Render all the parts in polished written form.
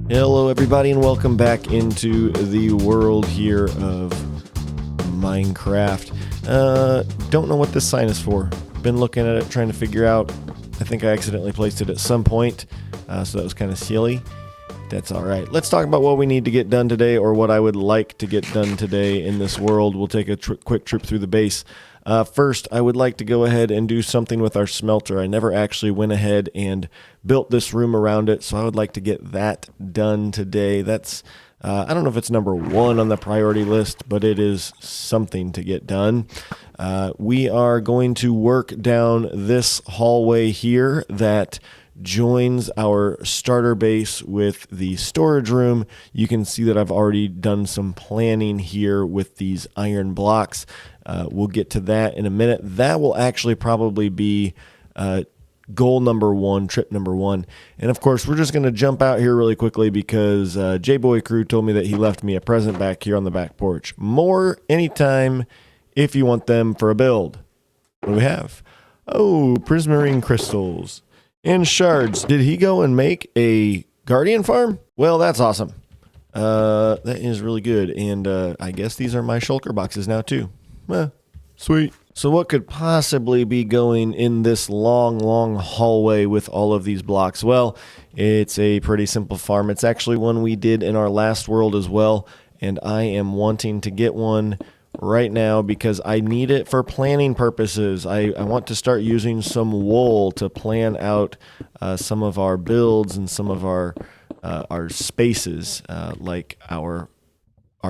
Hello everybody and welcome back into the world here of Minecraft. Don't know what this sign is for. Been looking at it, trying to figure out. I think I accidentally placed it at some point, so that was kind of silly. That's alright. Let's talk about what we need to get done today, or what I would like to get done today in this world. We'll take a quick trip through the base. First, I would like to go ahead and do something with our smelter. I never actually went ahead and built this room around it, so I would like to get that done today. That's I don't know if it's number one on the priority list, but it is something to get done. We are going to work down this hallway here that joins our starter base with the storage room. You can see that I've already done some planning here with these iron blocks. We'll get to that in a minute. That will actually probably be goal number one, trip number one. And of course, we're just going to jump out here really quickly because J-Boy Crew told me that he left me a present back here on the back porch. More anytime if you want them for a build. What do we have? Oh, prismarine crystals and shards. Did he go and make a guardian farm? Well, that's awesome. That is really good. And I guess these are my shulker boxes now too. Sweet. So what could possibly be going in this long hallway with all of these blocks? Well, it's a pretty simple farm. It's actually one we did in our last world as well. And I am wanting to get one right now because I need it for planning purposes. I want to start using some wool to plan out some of our builds and some of our spaces, like our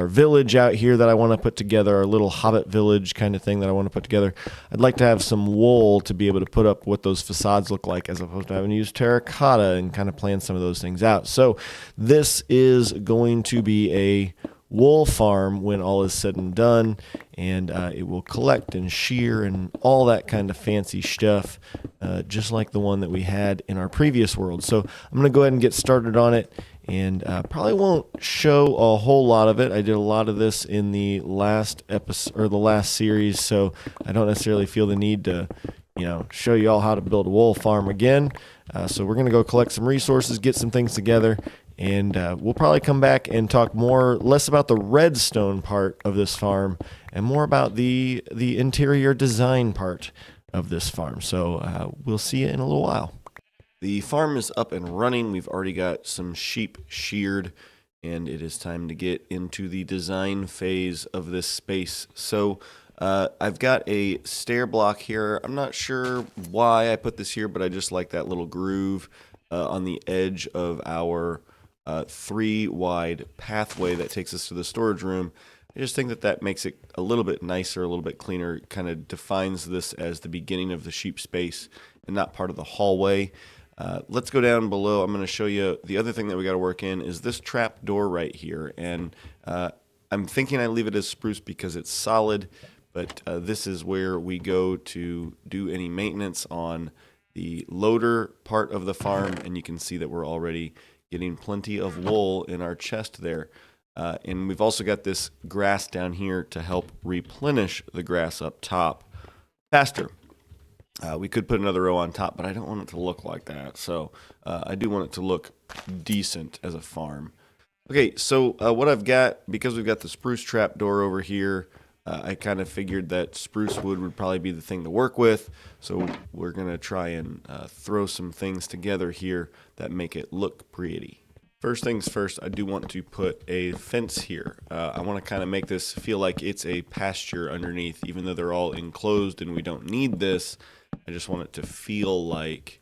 village out here that I want to put together, our little hobbit village kind of thing that I want to put together. I'd like to have some wool to be able to put up what those facades look like, as opposed to having to use terracotta and kind of plan some of those things out. So this is going to be a wool farm when all is said and done, and it will collect and shear and all that kind of fancy stuff, just like the one that we had in our previous world. So I'm going to go ahead and get started on it, and probably won't show a whole lot of it. I did a lot of this in the last episode or the last series, so I don't necessarily feel the need to show you all how to build a wool farm again. So we're going to go collect some resources, get some things together, and we'll probably come back and talk less about the redstone part of this farm and more about the interior design part of this farm. So we'll see you in a little while. The farm is up and running. We've already got some sheep sheared, and it is time to get into the design phase of this space. So I've got a stair block here. I'm not sure why I put this here, but I just like that little groove on the edge of our 3-wide pathway that takes us to the storage room. I just think that makes it a little bit nicer, a little bit cleaner, kind of defines this as the beginning of the sheep space and not part of the hallway. Let's go down below. I'm going to show you the other thing that we got to work in is this trap door right here. And I'm thinking I leave it as spruce because it's solid, but this is where we go to do any maintenance on the loader part of the farm. And you can see that we're already getting plenty of wool in our chest there. And we've also got this grass down here to help replenish the grass up top faster. We could put another row on top, but I don't want it to look like that. So I do want it to look decent as a farm. Okay, so what I've got, because we've got the spruce trap door over here, I kind of figured that spruce wood would probably be the thing to work with. So we're going to try and throw some things together here that make it look pretty. First things first, I do want to put a fence here. I want to kind of make this feel like it's a pasture underneath, even though they're all enclosed and we don't need this. I just want it to feel like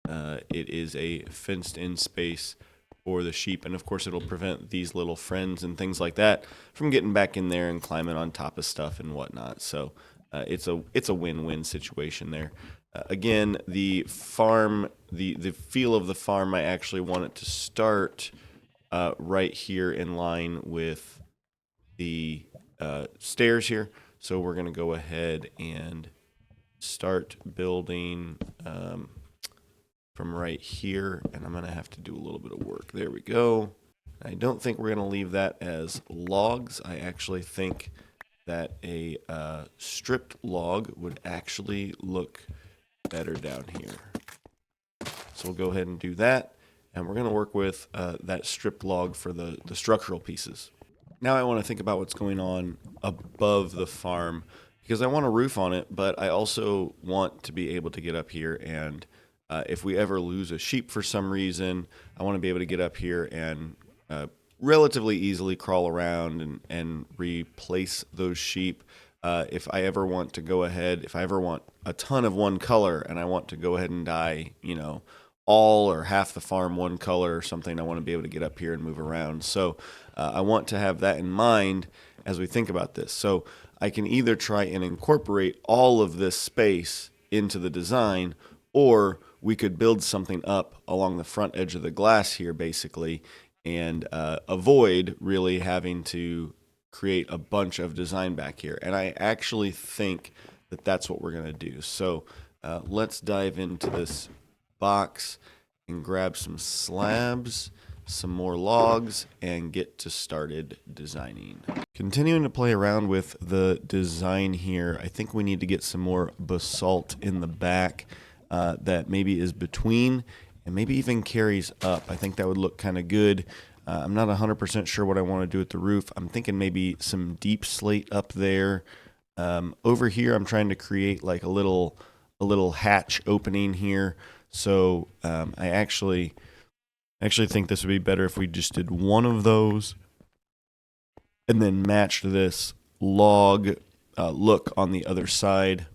it is a fenced-in space for the sheep. And, of course, it'll prevent these little friends and things like that from getting back in there and climbing on top of stuff and whatnot. So it's a win-win situation there. Again, the farm, the feel of the farm, I actually want it to start right here in line with the stairs here. So we're going to go ahead and start building from right here, and I'm going to have to do a little bit of work. There we go. I don't think we're going to leave that as logs. I actually think that a stripped log would actually look better down here. So we'll go ahead and do that. and we're going to work with that stripped log for the structural pieces. Now I want to think about what's going on above the farm, because I want a roof on it, but I also want to be able to get up here and if we ever lose a sheep for some reason, I want to be able to get up here and relatively easily crawl around and replace those sheep. If I ever want to go ahead, if I ever want a ton of one color and I want to go ahead and dye, all or half the farm one color or something, I want to be able to get up here and move around. So I want to have that in mind as we think about this. So I can either try and incorporate all of this space into the design, or we could build something up along the front edge of the glass here, basically, and avoid really having to create a bunch of design back here. And I actually think that that's what we're going to do. So let's dive into this box and grab some slabs, some more logs, and get to started designing. Continuing to play around with the design here, I think we need to get some more basalt in the back that maybe is between and maybe even carries up. I think that would look kind of good. I'm not 100% sure what I want to do with the roof. I'm thinking maybe some deep slate up there. Over here, I'm trying to create like a little hatch opening here. So I actually think this would be better if we just did one of those and then matched this log look on the other side.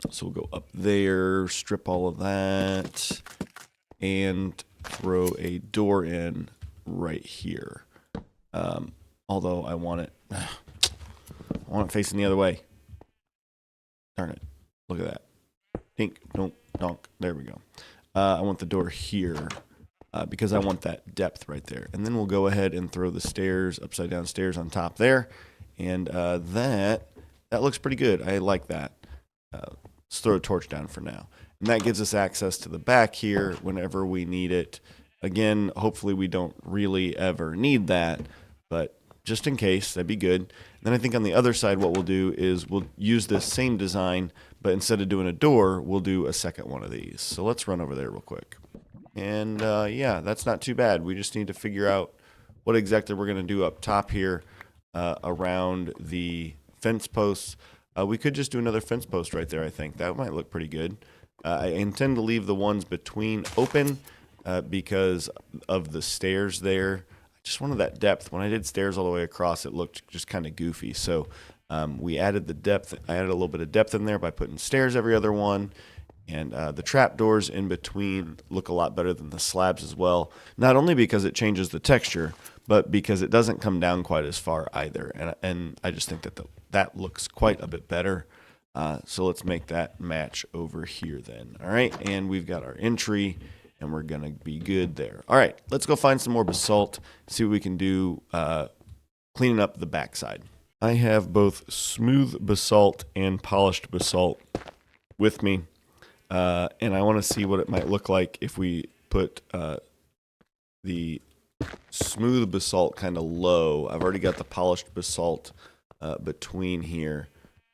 So we'll go up there, strip all of that, and throw a door in right here. Although I want it facing the other way. Darn it. Look at that. Dink, donk, donk. There we go. I want the door here because I want that depth right there. And then we'll go ahead and throw the stairs, upside down stairs on top there. And that looks pretty good. I like that. Let's throw a torch down for now. And that gives us access to the back here whenever we need it. Again, hopefully we don't really ever need that, but just in case, that'd be good. And then I think on the other side, what we'll do is we'll use this same design, but instead of doing a door, we'll do a second one of these. So let's run over there real quick. And yeah, that's not too bad. We just need to figure out what exactly we're going to do up top here around the fence posts. We could just do another fence post right there, I think. That might look pretty good. I intend to leave the ones between open because of the stairs there. I just wanted that depth. When I did stairs all the way across, it looked just kind of goofy. So we added the depth. I added a little bit of depth in there by putting stairs every other one. And the trap doors in between look a lot better than the slabs as well. Not only because it changes the texture, but because it doesn't come down quite as far either. And I just think that that looks quite a bit better. So let's make that match over here then. All right, and we've got our entry, and we're going to be good there. All right, let's go find some more basalt, see what we can do cleaning up the backside. I have both smooth basalt and polished basalt with me, and I want to see what it might look like if we put the smooth basalt kind of low. I've already got the polished basalt between here.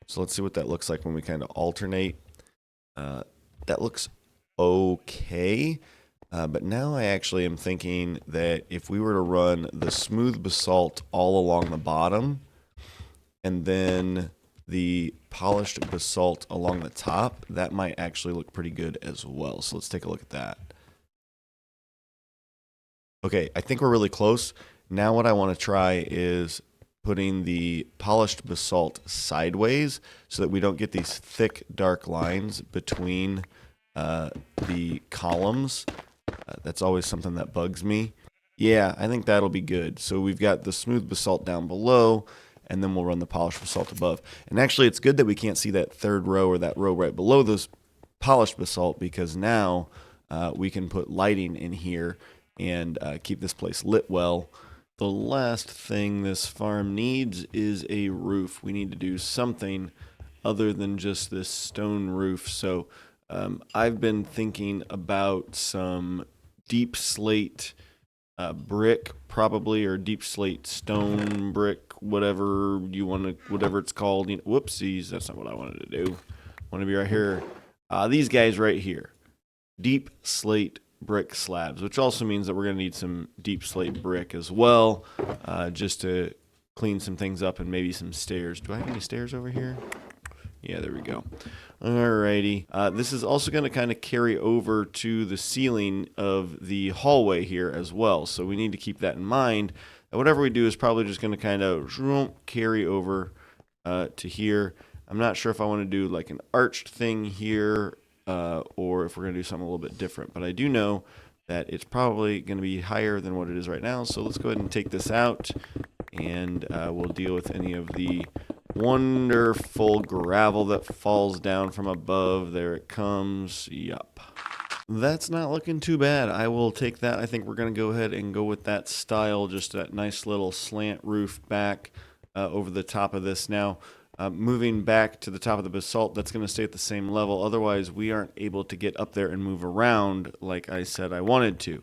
So let's see what that looks like when we kind of alternate. That looks okay. But now I actually am thinking that if we were to run the smooth basalt all along the bottom and then the polished basalt along the top, that might actually look pretty good as well. So let's take a look at that. Okay, I think we're really close. Now what I want to try is putting the polished basalt sideways so that we don't get these thick, dark lines between the columns. That's always something that bugs me. Yeah, I think that'll be good. So we've got the smooth basalt down below, and then we'll run the polished basalt above. And actually, it's good that we can't see that third row or that row right below this polished basalt, because now we can put lighting in here and keep this place lit well. The last thing this farm needs is a roof. We need to do something other than just this stone roof. So I've been thinking about some deep slate brick, probably, or deep slate stone brick, whatever you want to, whatever it's called. Whoopsies, that's not what I wanted to do. I want to be right here. These guys right here. Deep slate brick slabs, which also means that we're going to need some deep slate brick as well, just to clean some things up, and maybe some stairs. Do I have any stairs over here? Yeah, there we go. Alrighty. This is also going to kind of carry over to the ceiling of the hallway here as well. So we need to keep that in mind. And whatever we do is probably just going to kind of carry over to here. I'm not sure if I want to do like an arched thing here or if we're going to do something a little bit different. But I do know that it's probably going to be higher than what it is right now. So let's go ahead and take this out, and we'll deal with any of the wonderful gravel that falls down from above. There it comes. Yup. That's not looking too bad. I will take that. I think we're going to go ahead and go with that style, just that nice little slant roof back over the top of this. Now, moving back to the top of the basalt, that's going to stay at the same level. Otherwise, we aren't able to get up there and move around like I said I wanted to.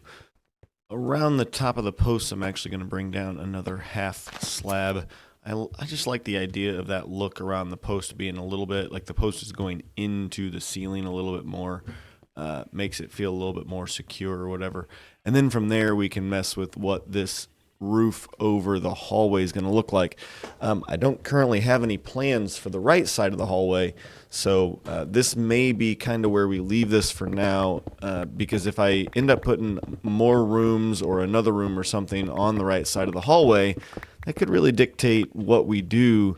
Around the top of the posts, I'm actually going to bring down another half slab. I just like the idea of that look around the post being a little bit like the post is going into the ceiling a little bit more. Makes it feel a little bit more secure or whatever. And then from there, we can mess with what this roof over the hallway is going to look like. I don't currently have any plans for the right side of the hallway, so this may be kind of where we leave this for now, because if I end up putting more rooms or another room or something on the right side of the hallway, that could really dictate what we do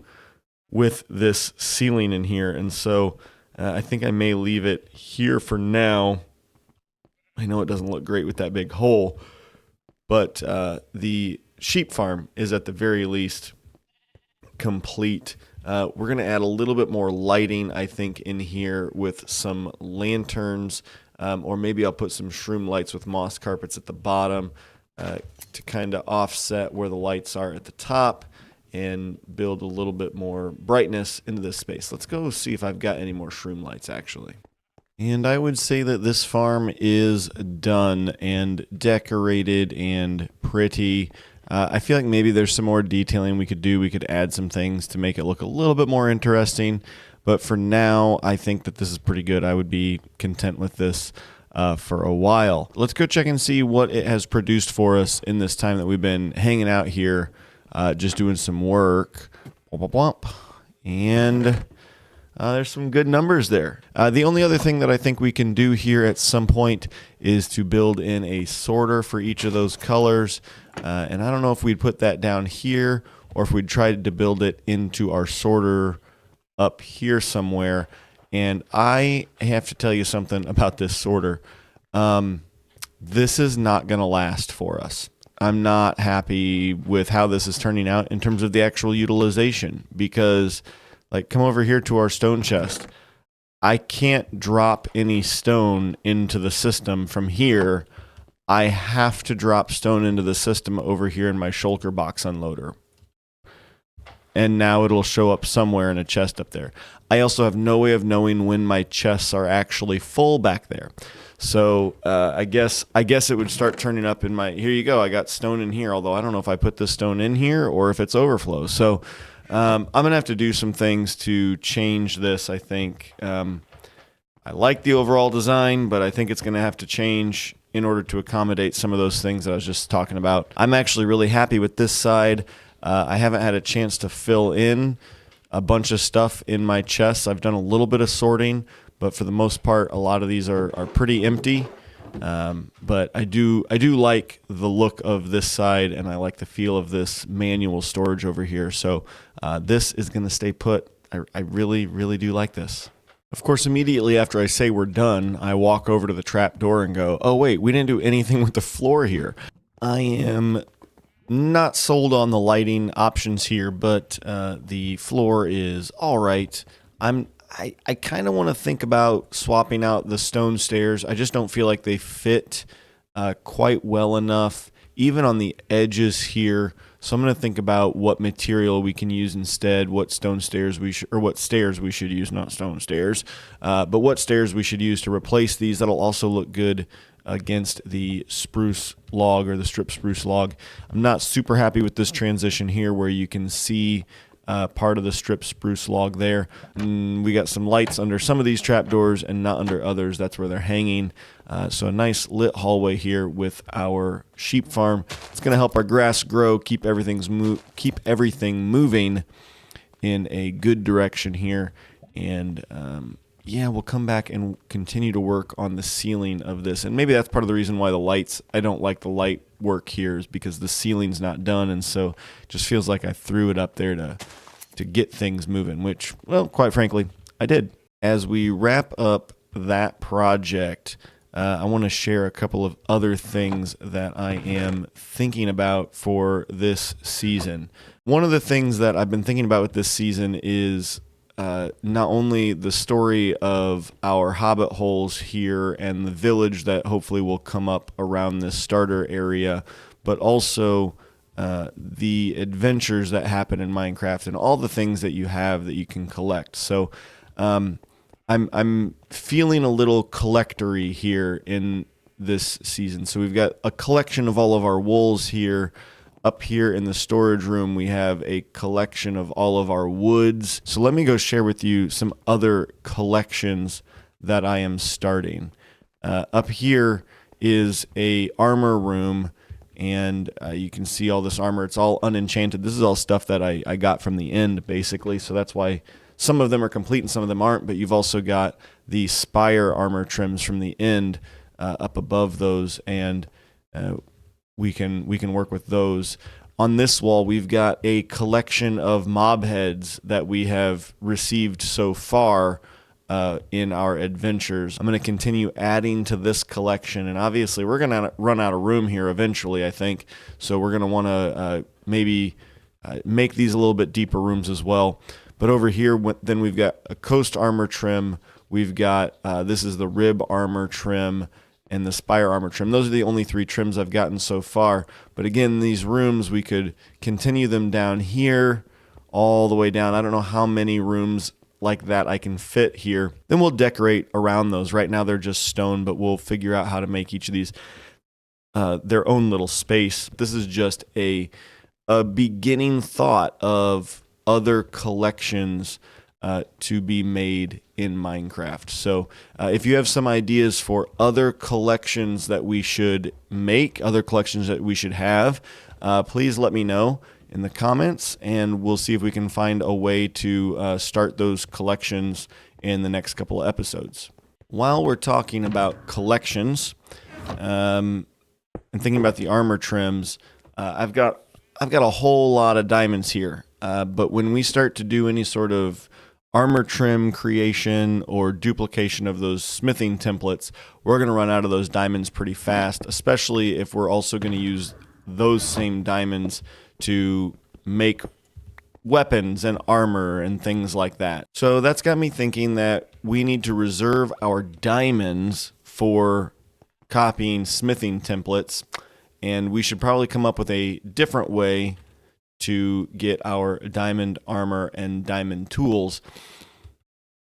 with this ceiling in here. And so I think I may leave it here for now. I know it doesn't look great with that big hole, but the sheep farm is at the very least complete. We're going to add a little bit more lighting, I think, in here with some lanterns, or maybe I'll put some shroom lights with moss carpets at the bottom to kind of offset where the lights are at the top and build a little bit more brightness into this space. Let's go see if I've got any more shroom lights, actually. And I would say that this farm is done and decorated and pretty. I feel like maybe there's some more detailing we could do. We could add some things to make it look a little bit more interesting. But for now, I think that this is pretty good. I would be content with this for a while. Let's go check and see what it has produced for us in this time that we've been hanging out here, just doing some work. And there's some good numbers there. The only other thing that I think we can do here at some point is to build in a sorter for each of those colors. And I don't know if we'd put that down here or if we'd tried to build it into our sorter up here somewhere. And I have to tell you something about this sorter. This is not going to last for us. I'm not happy with how this is turning out in terms of the actual utilization, because like, come over here to our stone chest. I can't drop any stone into the system from here. I have to drop stone into the system over here in my shulker box unloader. And now it'll show up somewhere in a chest up there. I also have no way of knowing when my chests are actually full back there. So I guess it would start turning up in my, here you go, I got stone in here, although I don't know if I put this stone in here or if it's overflow. So I'm going to have to do some things to change this, I think. I like the overall design, but I think it's going to have to change in order to accommodate some of those things that I was just talking about. I'm actually really happy with this side. I haven't had a chance to fill in a bunch of stuff in my chests. I've done a little bit of sorting, but for the most part, a lot of these are pretty empty. But I do like the look of this side, and I like the feel of this manual storage over here. So this is going to stay put. I really, really do like this. Of course, immediately after I say we're done, I walk over to the trap door and go, oh, wait, we didn't do anything with the floor here. I am not sold on the lighting options here, but the floor is all right. I kind of want to think about swapping out the stone stairs. I just don't feel like they fit quite well enough, even on the edges here. So I'm going to think about what material we can use instead, what stone stairs what stairs we should use, not stone stairs, but what stairs we should use to replace these. That'll also look good against the spruce log or the strip spruce log. I'm not super happy with this transition here where you can see part of the strip spruce log there. We got some lights under some of these trapdoors and not under others. That's where they're hanging. So a nice lit hallway here with our sheep farm. It's going to help our grass grow, keep everything moving in a good direction here. And yeah, we'll come back and continue to work on the ceiling of this. And maybe that's part of the reason why I don't like the light work here, is because the ceiling's not done. And so it just feels like I threw it up there to get things moving, which, well, quite frankly, I did. As we wrap up that project, I want to share a couple of other things that I am thinking about for this season. One of the things that I've been thinking about with this season is not only the story of our hobbit holes here and the village that hopefully will come up around this starter area, but also the adventures that happen in Minecraft and all the things that you have that you can collect. So I'm feeling a little collectory here in this season. So we've got a collection of all of our wools here. Up here in the storage room, we have a collection of all of our woods. So let me go share with you some other collections that I am starting. Up here is a armor room, and you can see all this armor. It's all unenchanted. This is all stuff that I got from the end, basically. So that's why some of them are complete and some of them aren't. But you've also got the spire armor trims from the end up above those, and we can work with those. On this wall, we've got a collection of mob heads that we have received so far in our adventures. I'm going to continue adding to this collection, and obviously we're going to run out of room here eventually, I think. So we're going to want to maybe make these a little bit deeper rooms as well. But over here, then we've got a coast armor trim. We've got, this is the rib armor trim and the spire armor trim. Those are the only 3 trims I've gotten so far. But again, these rooms, we could continue them down here all the way down. I don't know how many rooms like that I can fit here. Then we'll decorate around those. Right now they're just stone, but we'll figure out how to make each of these their own little space. This is just a beginning thought of other collections to be made in Minecraft. So if you have some ideas for other collections that we should make, other collections that we should have, please let me know in the comments, and we'll see if we can find a way to start those collections in the next couple of episodes. While we're talking about collections and thinking about the armor trims, I've got a whole lot of diamonds here. But when we start to do any sort of armor trim creation or duplication of those smithing templates, we're going to run out of those diamonds pretty fast, especially if we're also going to use those same diamonds to make weapons and armor and things like that. So that's got me thinking that we need to reserve our diamonds for copying smithing templates, and we should probably come up with a different way to get our diamond armor and diamond tools,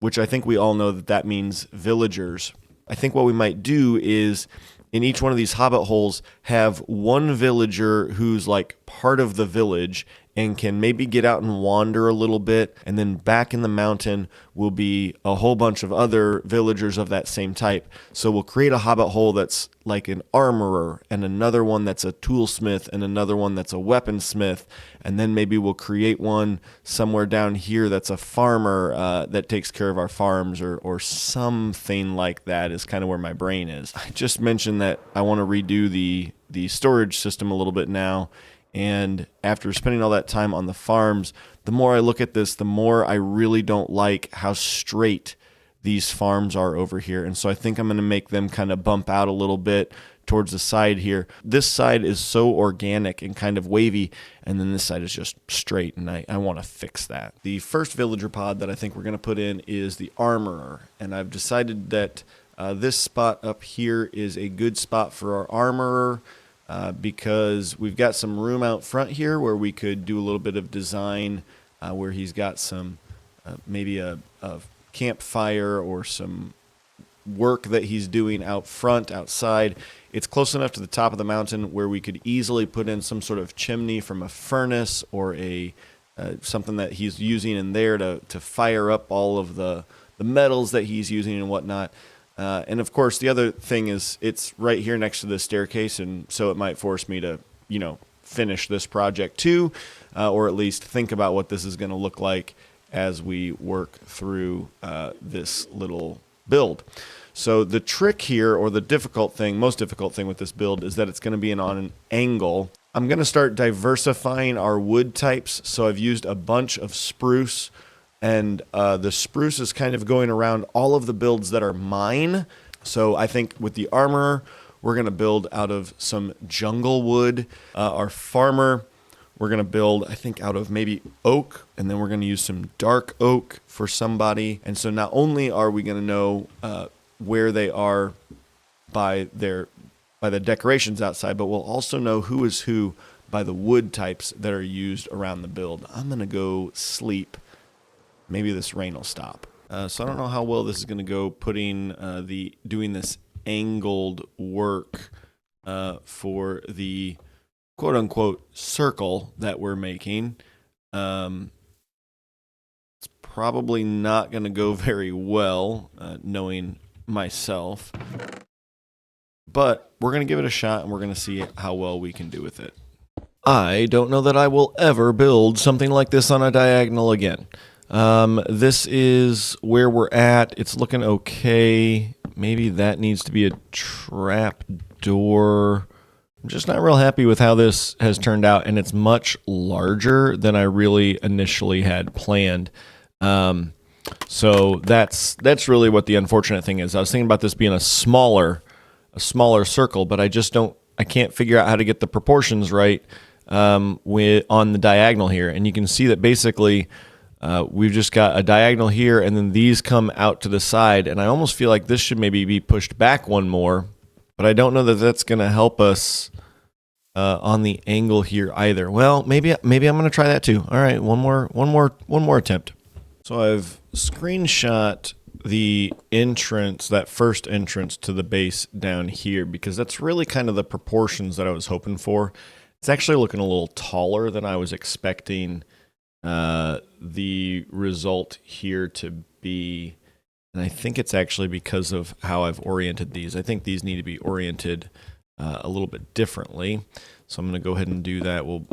which I think we all know that means villagers. I think what we might do is in each one of these hobbit holes have one villager who's like part of the village and can maybe get out and wander a little bit, and then back in the mountain will be a whole bunch of other villagers of that same type. So we'll create a hobbit hole that's like an armorer, and another one that's a toolsmith, and another one that's a weaponsmith, and then maybe we'll create one somewhere down here that's a farmer that takes care of our farms, or something like that is kind of where my brain is. I just mentioned that I want to redo the storage system a little bit now. And after spending all that time on the farms, the more I look at this, the more I really don't like how straight these farms are over here. And so I think I'm going to make them kind of bump out a little bit towards the side here. This side is so organic and kind of wavy, and then this side is just straight, and I want to fix that. The first villager pod that I think we're going to put in is the armorer, and I've decided that this spot up here is a good spot for our armorer. Because we've got some room out front here where we could do a little bit of design where he's got some maybe a campfire or some work that he's doing out front, outside. It's close enough to the top of the mountain where we could easily put in some sort of chimney from a furnace or a something that he's using in there to fire up all of the metals that he's using and whatnot. And of course, the other thing is it's right here next to the staircase, and so it might force me to, finish this project too, or at least think about what this is going to look like as we work through this little build. So the trick here, or the most difficult thing with this build, is that it's going to be on an angle. I'm going to start diversifying our wood types. So I've used a bunch of spruce, and the spruce is kind of going around all of the builds that are mine. So I think with the armorer, we're going to build out of some jungle wood. Our farmer, we're going to build, I think, out of maybe oak, and then we're going to use some dark oak for somebody. And so not only are we going to know where they are by the decorations outside, but we'll also know who is who by the wood types that are used around the build. I'm going to go sleep. Maybe this rain will stop. So I don't know how well this is going to go doing this angled work for the quote-unquote circle that we're making. It's probably not going to go very well, knowing myself. But we're going to give it a shot, and we're going to see how well we can do with it. I don't know that I will ever build something like this on a diagonal again. This is where we're at. It's looking okay. Maybe that needs to be a trap door. I'm just not real happy with how this has turned out, and it's much larger than I really initially had planned. So that's really what the unfortunate thing is. I was thinking about this being a smaller circle, but I can't figure out how to get the proportions right on the diagonal here. And you can see that basically we've just got a diagonal here, and then these come out to the side, and I almost feel like this should maybe be pushed back one more, but I don't know that that's going to help us on the angle here either. Well, maybe I'm going to try that too. All right, one more attempt. So I've screenshot the entrance, that first entrance to the base down here, because that's really kind of the proportions that I was hoping for. It's actually looking a little taller than I was expecting the result here to be. And I think it's actually because of how I've oriented these. I think these need to be oriented a little bit differently. So I'm going to go ahead and do that. We'll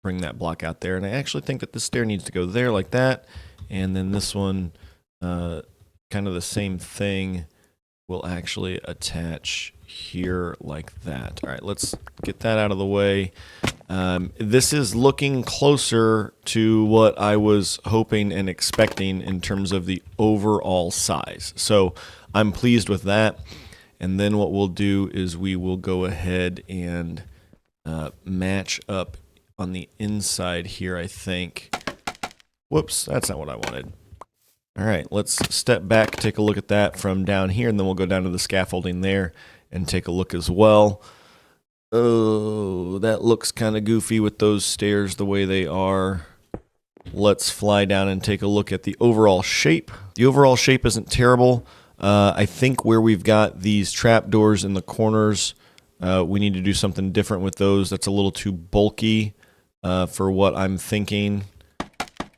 bring that block out there. And I actually think that this stair needs to go there like that. And then this one, kind of the same thing, will actually attach here like that. All right, let's get that out of the way. This is looking closer to what I was hoping and expecting in terms of the overall size. So I'm pleased with that. And then what we'll do is we will go ahead and match up on the inside here, I think. Whoops, that's not what I wanted. All right, let's step back, take a look at that from down here, and then we'll go down to the scaffolding there and take a look as well. Oh, that looks kind of goofy with those stairs the way they are. Let's fly down and take a look at the overall shape. The overall shape isn't terrible. I think where we've got these trapdoors in the corners, we need to do something different with those. That's a little too bulky for what I'm thinking.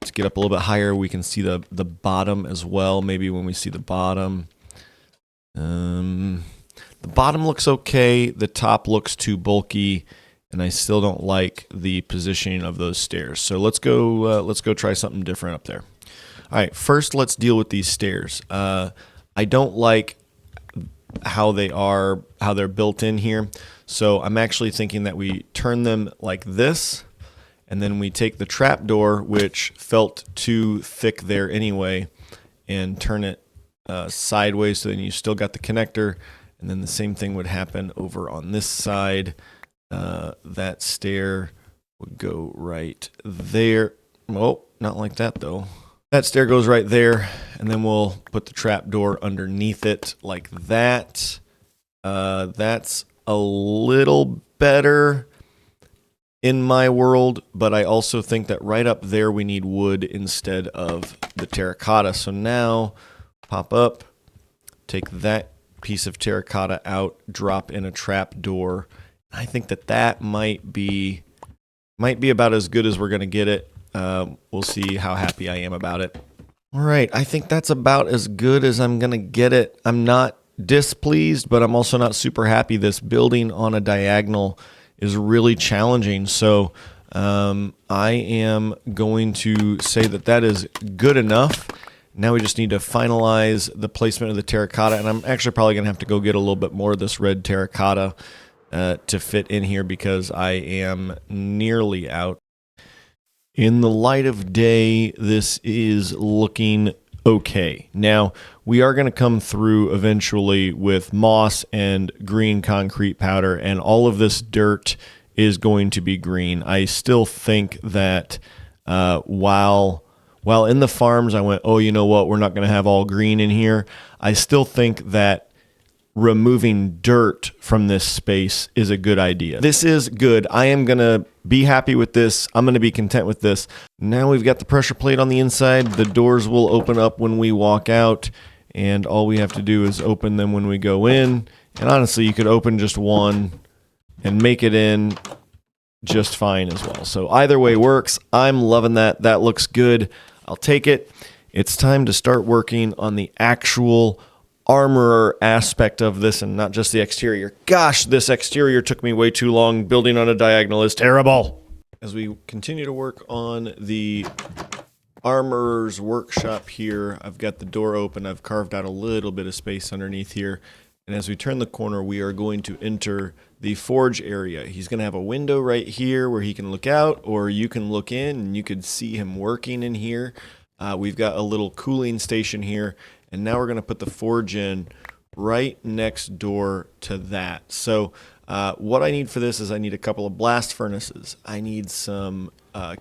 Let's get up a little bit higher. We can see the bottom as well. Maybe when we see the bottom. The bottom looks okay. The top looks too bulky, and I still don't like the positioning of those stairs. So let's go try something different up there. All right, first let's deal with these stairs. I don't like how they're built in here. So I'm actually thinking that we turn them like this, and then we take the trapdoor, which felt too thick there anyway, and turn it sideways, so then you still got the connector. And then the same thing would happen over on this side. That stair would go right there. Oh, not like that though. That stair goes right there, and then we'll put the trapdoor underneath it like that. That's a little better in my world, but I also think that right up there we need wood instead of the terracotta. So now pop up, take that piece of terracotta out, drop in a trap door. I think that might be about as good as we're going to get it. we'll see how happy I am about it. All right, I think that's about as good as I'm going to get it. I'm not displeased, but I'm also not super happy. This building on a diagonal is really challenging. So I am going to say that that is good enough. Now we just need to finalize the placement of the terracotta, and I'm actually probably going to have to go get a little bit more of this red terracotta to fit in here because I am nearly out. In the light of day, this is looking okay. Now, we are going to come through eventually with moss and green concrete powder, and all of this dirt is going to be green. I still think that while in the farms I went, oh, you know what, we're not going to have all green in here, I still think that removing dirt from this space is a good idea. This is good. I am going to be happy with this. I'm going to be content with this. Now we've got the pressure plate on the inside. The doors will open up when we walk out, and all we have to do is open them when we go in. And honestly, you could open just one and make it in just fine as well. So either way works. I'm loving that. That looks good. I'll take it. It's time to start working on the actual armorer aspect of this and not just the exterior. Gosh, this exterior took me way too long. Building on a diagonal is terrible. As we continue to work on the armorer's workshop here, I've got the door open. I've carved out a little bit of space underneath here. And as we turn the corner, we are going to enter the forge area. He's going to have a window right here where he can look out, or you can look in and you could see him working in here. We've got a little cooling station here. And now we're going to put the forge in right next door to that. So what I need for this is I need a couple of blast furnaces. I need some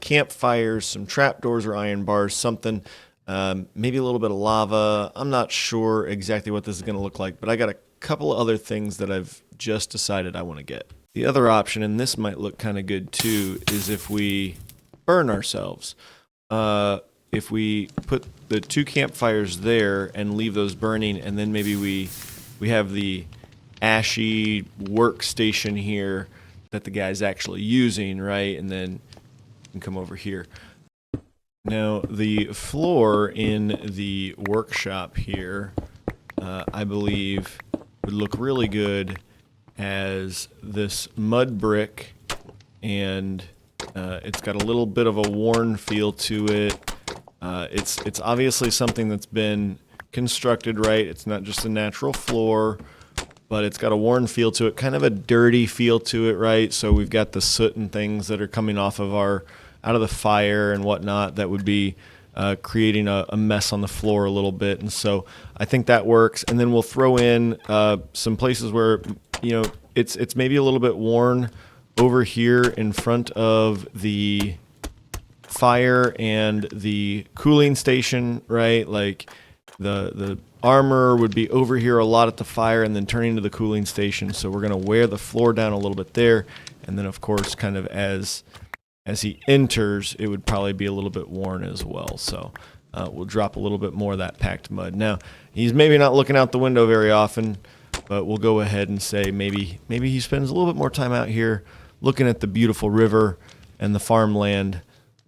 campfires, some trapdoors or iron bars, something, maybe a little bit of lava. I'm not sure exactly what this is going to look like, but I got a couple of other things that I've just decided I want to get. The other option, and this might look kind of good too, is if we burn ourselves. If we put the 2 campfires there and leave those burning, and then maybe we have the ashy workstation here that the guy's actually using, right? And then you can come over here. Now, the floor in the workshop here, I believe, would look really good as this mud brick, and it's got a little bit of a worn feel to it. It's obviously something that's been constructed right. It's not just a natural floor, but it's got a worn feel to it, kind of a dirty feel to it, right? So we've got the soot and things that are coming off of out of the fire and whatnot that would be creating a mess on the floor a little bit. And so I think that works. And then we'll throw in some places where, you know, it's maybe a little bit worn over here in front of the fire and the cooling station, right? Like the armor would be over here a lot at the fire and then turning to the cooling station. So we're going to wear the floor down a little bit there. And then of course, kind of as he enters, it would probably be a little bit worn as well. So we'll drop a little bit more of that packed mud. Now, he's maybe not looking out the window very often, but we'll go ahead and say maybe he spends a little bit more time out here looking at the beautiful river and the farmland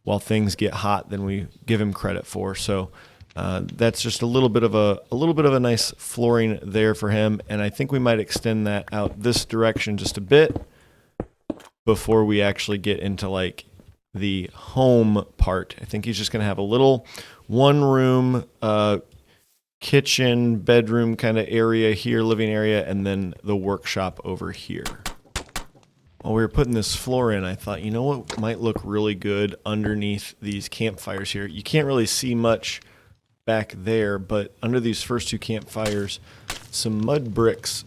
while things get hot than we give him credit for. So that's just a little bit of a nice flooring there for him, and I think we might extend that out this direction just a bit before we actually get into like the home part. I think he's just going to have a little one-room kitchen, bedroom kind of area here, living area, and then the workshop over here. While we were putting this floor in, I thought, you know what might look really good underneath these campfires here? You can't really see much back there, but under these first 2 campfires, some mud bricks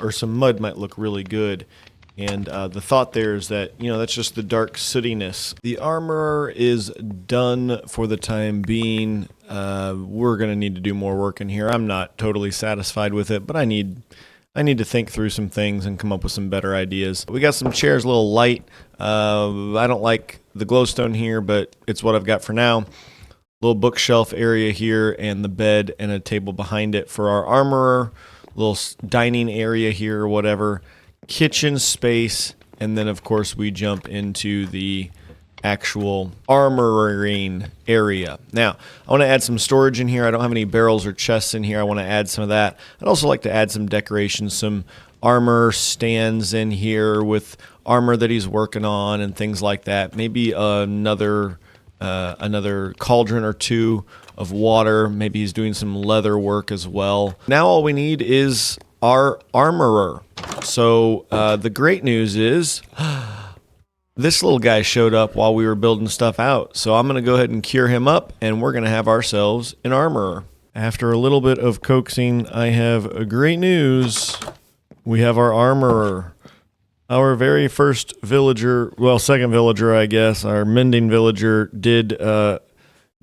or some mud might look really good. And the thought there is that, you know, that's just the dark sootiness. The armorer is done for the time being. We're going to need to do more work in here. I'm not totally satisfied with it, but I need to think through some things and come up with some better ideas. We got some chairs, a little light. I don't like the glowstone here, but it's what I've got for now. Little bookshelf area here and the bed and a table behind it for our armorer. Little dining area here or whatever. Kitchen space. And then, of course, we jump into the actual armoring area. Now, I want to add some storage in here. I don't have any barrels or chests in here. I want to add some of that. I'd also like to add some decorations, some armor stands in here with armor that he's working on and things like that. Maybe another cauldron or two of water. Maybe he's doing some leather work as well. Now all we need is our armorer. So the great news is this little guy showed up while we were building stuff out. So I'm going to go ahead and cure him up, and we're going to have ourselves an armorer. After a little bit of coaxing, I have great news. We have our armorer. Our very first villager, well, second villager, I guess, our mending villager did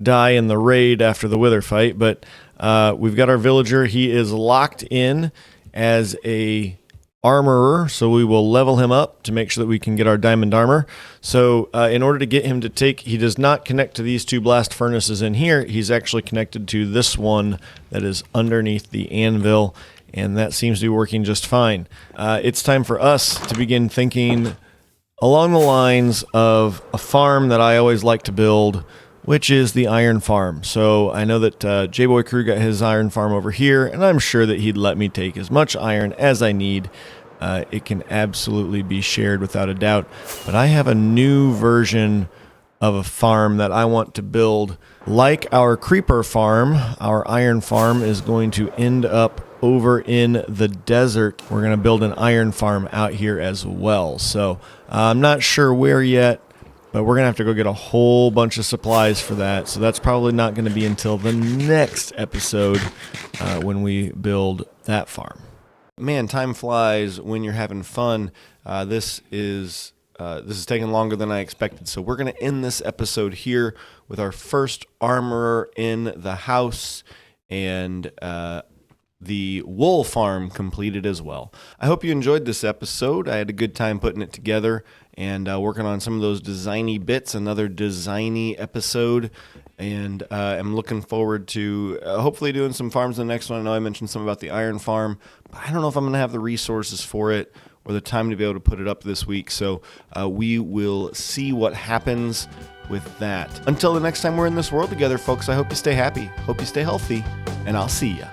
die in the raid after the wither fight, but we've got our villager. He is locked in as a armorer, so we will level him up to make sure that we can get our diamond armor. So in order to get him to take, he does not connect to these two blast furnaces in here. He's actually connected to this one that is underneath the anvil, and that seems to be working just fine. It's time for us to begin thinking along the lines of a farm that I always like to build, which is the iron farm. So I know that J-Boy Crew got his iron farm over here, and I'm sure that he'd let me take as much iron as I need. It can absolutely be shared without a doubt. But I have a new version of a farm that I want to build. Like our creeper farm, our iron farm is going to end up over in the desert. We're going to build an iron farm out here as well. So I'm not sure where yet, but we're going to have to go get a whole bunch of supplies for that. So that's probably not going to be until the next episode when we build that farm. Man, time flies when you're having fun. This is taking longer than I expected. So we're going to end this episode here with our first armorer in the house and the wool farm completed as well. I hope you enjoyed this episode. I had a good time putting it together and working on some of those designy bits, another designy episode. And I'm looking forward to hopefully doing some farms in the next one. I know I mentioned something about the iron farm, but I don't know if I'm going to have the resources for it or the time to be able to put it up this week. So we will see what happens with that. Until the next time we're in this world together, folks, I hope you stay happy, hope you stay healthy, and I'll see ya.